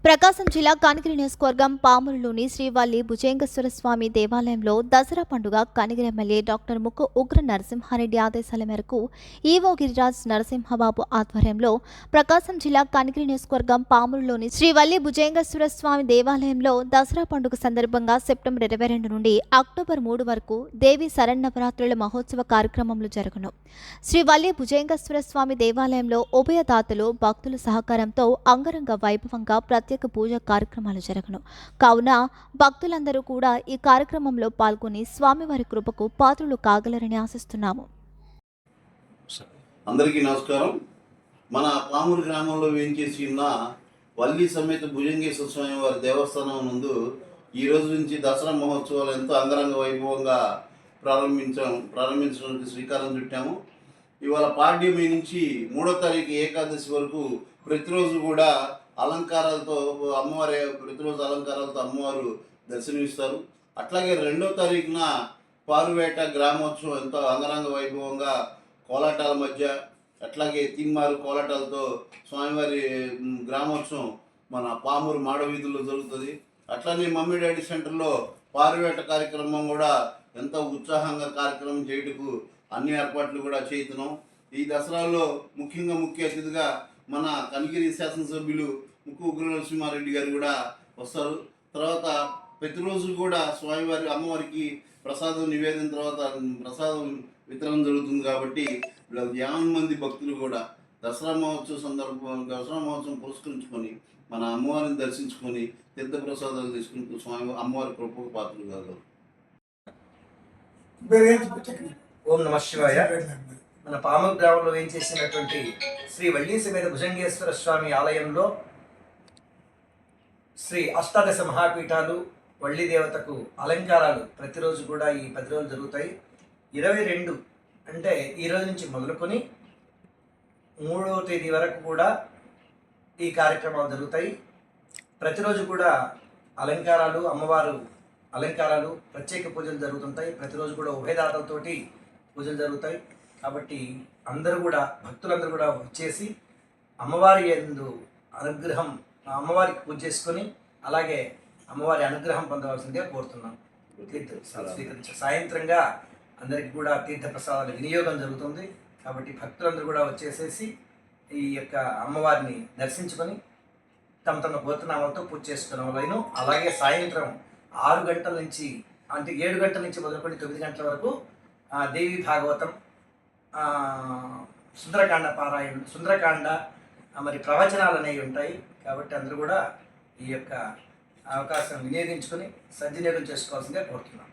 ప్రకాశం జిల్లా కనిగిరి నియోజకవర్గం పామూరులోని శ్రీవల్లి భుజంగేశ్వర స్వామి దేవాలయంలో దసరా పండుగ కనిగిరి ఎమ్మెల్యే డాక్టర్ ముక్కు ఉగ్ర నరసింహారెడ్డి ఆదేశాల మేరకు ఈవో గిరిరాజ్ నరసింహబాబు ఆధ్వర్యంలో ప్రకాశం జిల్లా కనిగిరి నియోజకవర్గం పామూరులోని శ్రీవల్లి భుజంగేశ్వర స్వామి దేవాలయంలో దసరా పండుగ సందర్భంగా సెప్టెంబర్ 22 నుండి అక్టోబర్ 3 వరకు దేవి శరన్నవరాత్రుల మహోత్సవ కార్యక్రమాలు జరుగును. శ్రీవల్లి భుజంగేశ్వర స్వామి దేవాలయంలో ఉభయదాతలు భక్తుల సహకారంతో అంగరంగ వైభవంగా ప్రత్యేక పూజా కార్యక్రమాలు జరగను. కావున భక్తులందరూ కూడా ఈ కార్యక్రమంలో పాల్గొని స్వామివారి కృపకు పాత్రులు కాగలరని ఆశిస్తున్నాము. అందరికీ నమస్కారం. మన పామూరు గ్రామంలో వేంచేసి ఉన్న వల్లి సమేత భుజంగేశ్వర స్వామి వారి దేవస్థానం నందు ఈ రోజు నుంచి దసరా మహోత్సవాలు ఎంతో అంగరంగ వైభవంగా ప్రారంభించడానికి శ్రీకారం చుట్టాము. ఇవాళ పాడ్యమి నుంచి 3వ తారీఖు ఏకాదశి వరకు ప్రతిరోజు కూడా అలంకారాలతో అమ్మవారి ప్రతిరోజు అలంకారాలతో అమ్మవారు దర్శనమిస్తారు. అట్లాగే 2వ తారీఖున పారువేట గ్రామోత్సవం ఎంతో అంగరంగ వైభవంగా కోలాటాల మధ్య అట్లాగే తీన్మారు కోలాటాలతో స్వామివారి గ్రామోత్సవం మన పామూరు మాడవీధుల్లో జరుగుతుంది. అట్లానే మమ్మీ డాడీ సెంటర్లో పారువేట కార్యక్రమం కూడా ఎంతో ఉత్సాహంగా కార్యక్రమం చేయటకు అన్ని ఏర్పాట్లు కూడా చేస్తున్నాం. ఈ దసరాలో ముఖ్యంగా ముఖ్య అతిథిగా మన కనిగిరి శాసనసభ్యులు ముక్కు ఉగ్ర నరసింహారెడ్డి గారు కూడా వస్తారు. తర్వాత ప్రతిరోజు కూడా స్వామివారి అమ్మవారికి ప్రసాదం నివేదన తర్వాత ప్రసాదం వితరణ జరుగుతుంది. కాబట్టి 50 మంది భక్తులు కూడా దసరా మహోత్సవం పురస్కరించుకొని మన అమ్మవారిని దర్శించుకొని తీర్థ ప్రసాదాలు తీసుకుంటూ స్వామి అమ్మవారి కృపకు పాత్రలు కాగలరు. ఓం నమః శివాయ. మన పామూరు గ్రామంలో ఏం చేసినటువంటి శ్రీ వల్లి సమేత భుజంగేశ్వర స్వామి ఆలయంలో శ్రీ అష్టాదశ మహాపీఠాలు వల్లి దేవతకు అలంకారాలు ప్రతిరోజు కూడా ఈ 10 రోజులు జరుగుతాయి. 22 అంటే ఈ రోజు నుంచి మొదలుకొని 3వ తేదీ వరకు కూడా ఈ కార్యక్రమాలు జరుగుతాయి. ప్రతిరోజు కూడా అలంకారాలు అమ్మవారు అలంకారాలు ప్రత్యేక పూజలు జరుగుతుంటాయి. ప్రతిరోజు కూడా ఉభయదాతలతోటి పూజలు జరుగుతాయి. కాబట్టి అందరూ కూడా భక్తులందరూ కూడా వచ్చేసి అమ్మవారి యందు అనుగ్రహం అమ్మవారికి పూజ చేసుకొని అలాగే అమ్మవారి అనుగ్రహం పొందవలసిందిగా కోరుతున్నాం. సాయంత్రంగా అందరికీ కూడా తీర్థ ప్రసాదాల వినియోగం జరుగుతుంది. కాబట్టి భక్తులందరూ కూడా వచ్చేసేసి ఈ యొక్క అమ్మవారిని దర్శించుకొని తమ తమ గోత్రనామాలతో పూజ చేసుకునే వాళ్ళను. అలాగే సాయంత్రం 6 గంటల నుంచి అంటే 7 గంటల నుంచి మొదలుకొని 9 గంటల వరకు దేవి భాగవతం, సుందరకాండ మరి ప్రవచనాలు అనేవి ఉంటాయి. కాబట్టి అందరూ కూడా ఈ యొక్క అవకాశం వినియోగించుకొని సద్వినియోగం చేసుకోవాల్సిందిగా కోరుతున్నాం.